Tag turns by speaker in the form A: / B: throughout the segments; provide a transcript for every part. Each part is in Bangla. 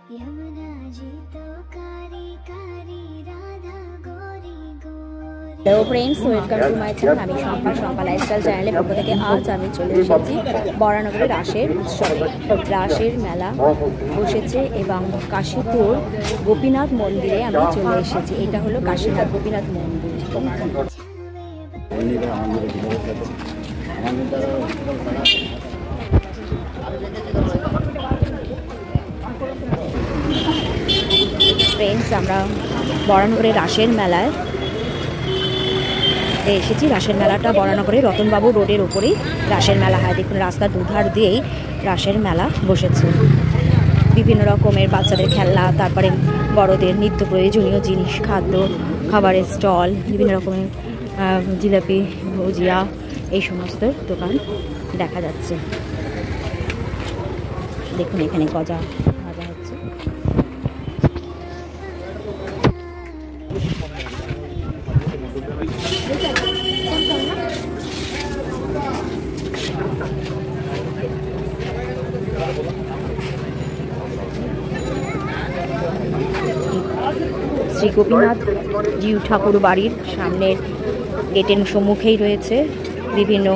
A: Hello friends, welcome to my channel. আমি শম্পা লাইফস্টাইল চ্যানেলের পক্ষ থেকে আজ আমি চলে এসেছি বরানগরে রাসের উৎসবে। রাসের মেলা বসেছে এবং কাশীপুর গোপীনাথ মন্দিরে আমি চলে এসেছি। এটা হলো কাশীনাথ গোপীনাথ মন্দির। ফ্রেন্ডস, আমরা বরানগরে রাসের মেলায় এসেছি। রাসের মেলাটা বরানগরে রতনবাবু রোডের ওপরেই রাসের মেলা হয়। দেখুন, রাস্তার দুধার দিয়েই রাসের মেলা বসেছে। বিভিন্ন রকমের বাচ্চাদের খেলনা, তারপরে বড়দের নিত্য প্রয়োজনীয় জিনিস, খাদ্য খাবারের স্টল, বিভিন্ন রকমের জিলাপি, ভুজিয়া, এই সমস্ত দোকান দেখা যাচ্ছে। দেখুন, এখানে গজা ভাজা হচ্ছে। শ্রী গোপীনাথ জিউ ঠাকুর বাড়ির সামনের গেটের সম্মুখেই রয়েছে বিভিন্ন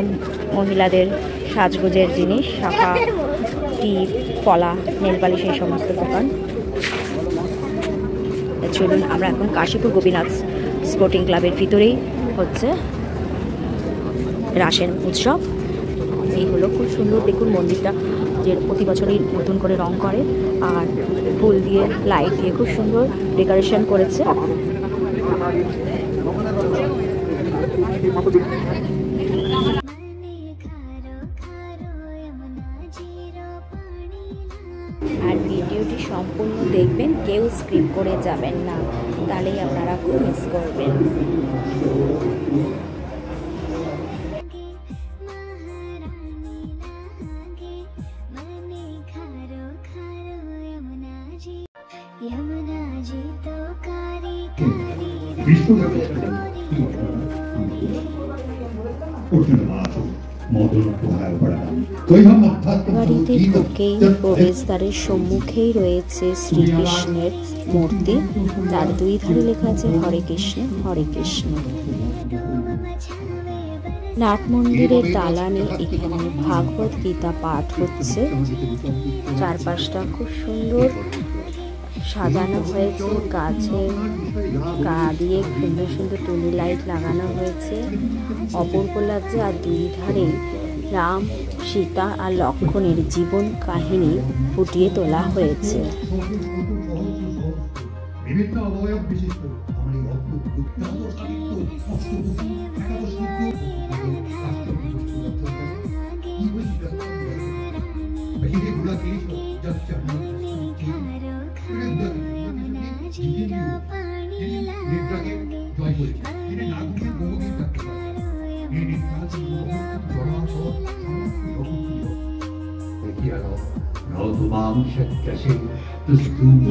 A: মহিলাদের সাজগোজের জিনিস, শাখা, টিপ, পলা, নেলপালিশ, এই সমস্ত দোকান। চলুন, আমরা এখন কাশীপুর গোপীনাথ স্পোর্টিং ক্লাবের ভিতরেই হচ্ছে রাসের উৎসব। এই হলো, খুব সুন্দর। দেখুন মন্দিরটা যে প্রতি বছরই নতুন করে রং করে আর ফুল দিয়ে, লাইট দিয়ে খুব সুন্দর ডেকোরেশন করেছে। আর ভিডিওটি সম্পূর্ণ দেখবেন, কেউ স্কিপ করে যাবেন না, তাহলেই আপনারা খুব মিস করবেন। বাড়িতে ঢুকেই প্রবেশদ্বারের সম্মুখেই রয়েছে শ্রীকৃষ্ণের মূর্তি। তার দুই ধারে লেখা আছে হরে কৃষ্ণ হরে কৃষ্ণ। নাট মন্দিরের দালানে এখানে ভাগবত গীতা পাঠ হচ্ছে। চারপাশটা খুব সুন্দর সাজানো হয়েছে, গাছের গা দিয়ে সুন্দর সুন্দর টুনি লাইট লাগানো হয়েছে, অপূর্ব লাগছে। আর দুই ধারে রাম, সীতা আর লক্ষ্মণের জীবন কাহিনী ফুটিয়ে তোলা হয়েছে।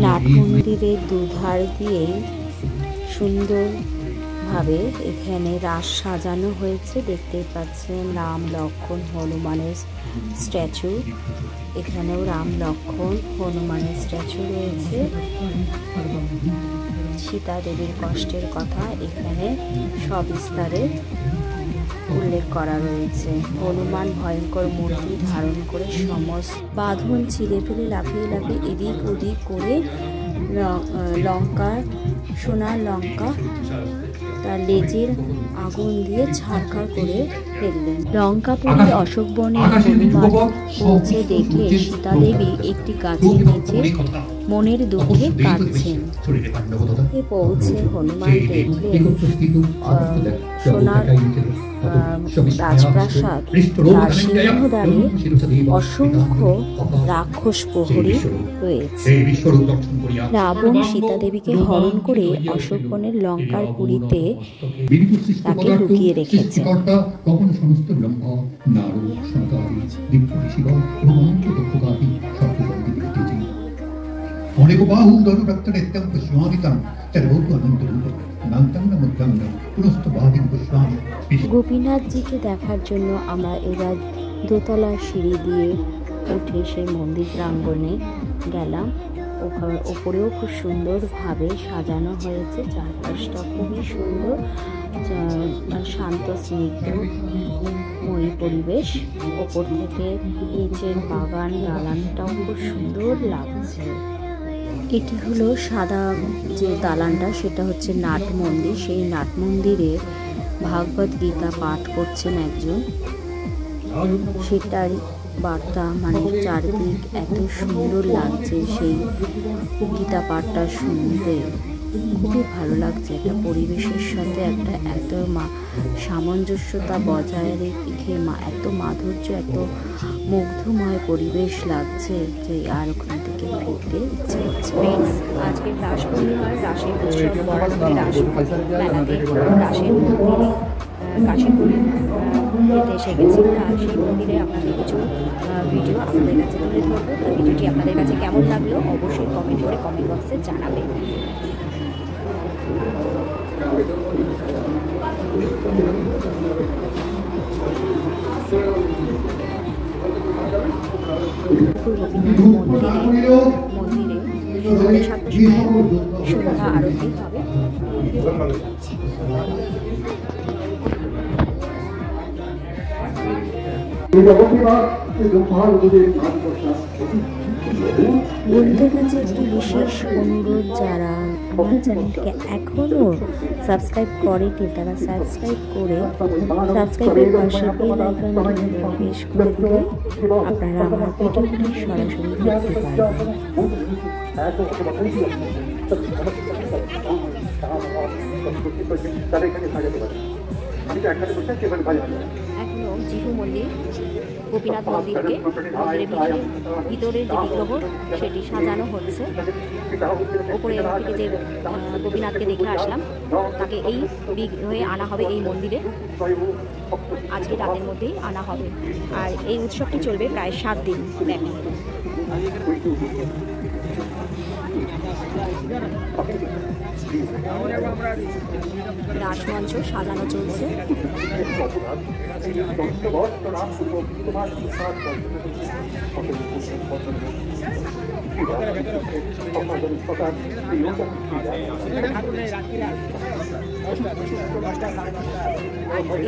A: নাট মন্দিরের দুধার দিয়ে সুন্দরভাবে এখানে রাস সাজানো হয়েছে। দেখতেই পাচ্ছেন রাম, লক্ষ্মণ, হনুমানের স্ট্যাচু। এখানেও রাম, লক্ষ্মণ, হনুমানের স্ট্যাচু রয়েছে। সীতা দেবীর কষ্টের কথা এখানে সবিস্তারে উল্লেখ করা রয়েছে। হনুমান ভয়ঙ্কর মূর্তি ধারণ করে সমস্ত বাঁধন ছিঁড়ে ফেলে লাফিয়ে লাফিয়ে এদিক ওদিক করে লঙ্কার, সোনার লঙ্কা তার লেজের আগুন দিয়ে ছাড়খাড় করে ফেললেন। লঙ্কাপুরী অশোক বনে হনুমান পৌঁছে দেখে সীতা দেবী একটি গাছের নিচে মনের দুঃখে কাঁদছেন। পৌঁছে হনুমান দেখলেন সোনার রাজপ্রাসাদ, তার সিংহদ্বারে অসংখ্য রাক্ষস প্রহরী রয়েছে। রাবণ সীতা দেবীকে হরণ করে অশোক বনের লঙ্কার পুরীতে তাকে লুকিয়ে রেখেছে। গোপীনাথজিকে দেখার জন্য আমরা এবার দোতলার সিঁড়ি দিয়ে উঠে সেই মন্দির প্রাঙ্গণে গেলাম। ওপরেও খুব সুন্দরভাবে সাজানো হয়েছে। চারপাশটা খুবই সুন্দর, শান্ত স্নিগ্ধময়ী পরিবেশ। ওপর থেকে নিচের বাগান দালানটাও খুব সুন্দর লাগছে। এটি হলো সাদা যে দালানটা, সেটা হচ্ছে নাট মন্দির। সেই নাট মন্দিরে ভাগবত গীতা পাঠ করছেন একজন, সেটার বার্তা মানে চারদিক এত সুন্দর লাগছে। সেই গীতা পাঠটা শুনতে খুবই ভালো লাগছে। একটা পরিবেশের সাথে একটা এত সামঞ্জস্যতা বজায় রেখে এত মাধুর্য, এত মুগ্ধময় পরিবেশ লাগছে যে আর ওখান থেকে ফিরতে ইচ্ছে হচ্ছে। আজকে রাস পূর্ণিমার রাসের উৎসব বড়াতে রাস মেলাতে রাসের মন্দিরে কাশীপুরে যেতে এসে গেছি। আর সেই মন্দিরে আপনাদের কিছু ভিডিও আপনাদের কাছে তুলে ধরবো। তো ভিডিওটি আপনাদের কাছে কেমন লাগলো অবশ্যই কমেন্ট করে কমেন্ট বক্সে জানাবেন। মন্দিরে 7টার সময় সন্ধ্যা আরতি হবে। বন্ধুদের কাছে একটি বিশেষ অনুরোধ, যারা আমার চ্যানেলকে এখনও সাবস্ক্রাইব করেনি তারা সাবস্ক্রাইব করে সাবস্ক্রাইবের পাশে বেল আইকনটি প্রেস করে দিলে আপনারা আমার ভিডিওটি সরাসরি দেখতে পারবেন। এখনো জিহু মন্দির, গোপীনাথ মন্দিরকে মন্দিরের ভিতরের যে বিগ্রহ সেটি সাজানো হচ্ছে। ওপরে থেকে যে গোপীনাথকে দেখে আসলাম, তাকে এই বিগ্রহে আনা হবে এই মন্দিরে। আজকে রাতের মধ্যেই আনা হবে। আর এই উৎসবটি চলবে প্রায় 7 দিন ব্যাপী। রাসমঞ্চ সাজানো চলছে।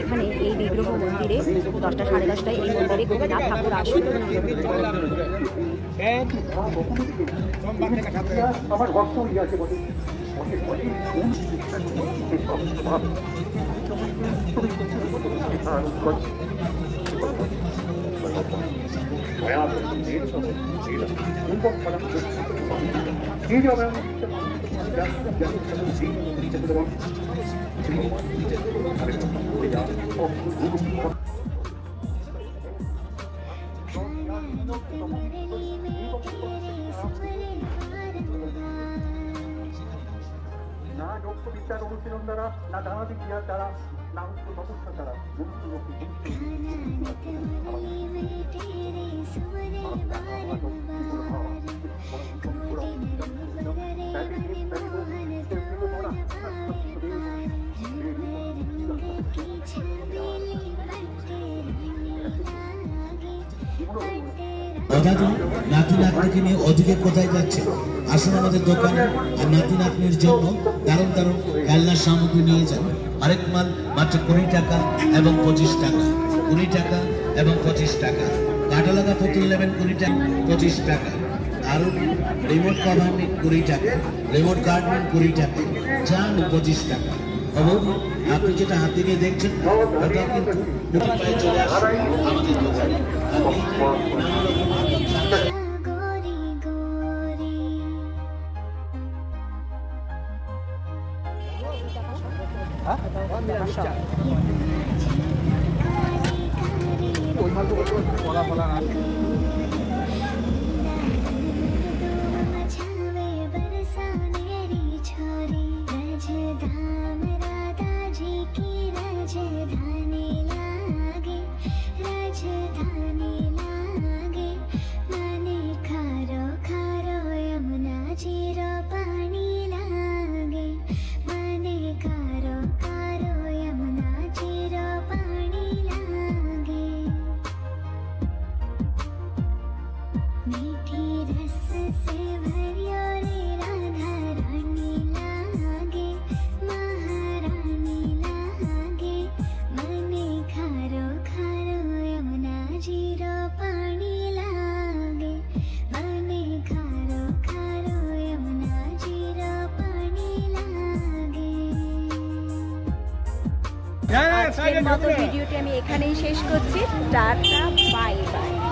A: এখানে এই বিগ্রহ মন্দিরে 10টা সাড়ে 10টায় এই মন্দিরে গোপীনাথ ঠাকুর আসবে। আমার ভক্ত আছে বলে না যোগ্য বিচার অনুশীলন দ্বারা, না দানাদি ক্রিয়ার দ্বারা, না উত্তর ব্যবস্থা দ্বারা
B: নাতি নাতনিকে নিয়ে অধিকে কোথায় যাচ্ছে? আসুন আমাদের দোকানে আর নাতি নাতনির জন্য দারুণ দারুণ খেলনার সামগ্রী নিয়ে যান। আরেক মাল মাত্র 20 টাকা এবং 25 টাকা, 20 টাকা এবং 25 টাকা। কাটা লাগা পুতুল নেবেন 20 টাকা 25 টাকা। আর রিমোট কভার নিন 20 টাকা, রিমোট গার্ড নিন 20 টাকা, চান 25 টাকা। আপনি যেটা হাতে নিয়ে দেখছেন ওটা কিন্তু চলে আসবে আমাদের দোকানে।
A: আজকের মতো ভিডিওটি আমি এখানেই শেষ করছি। Tata, bye bye.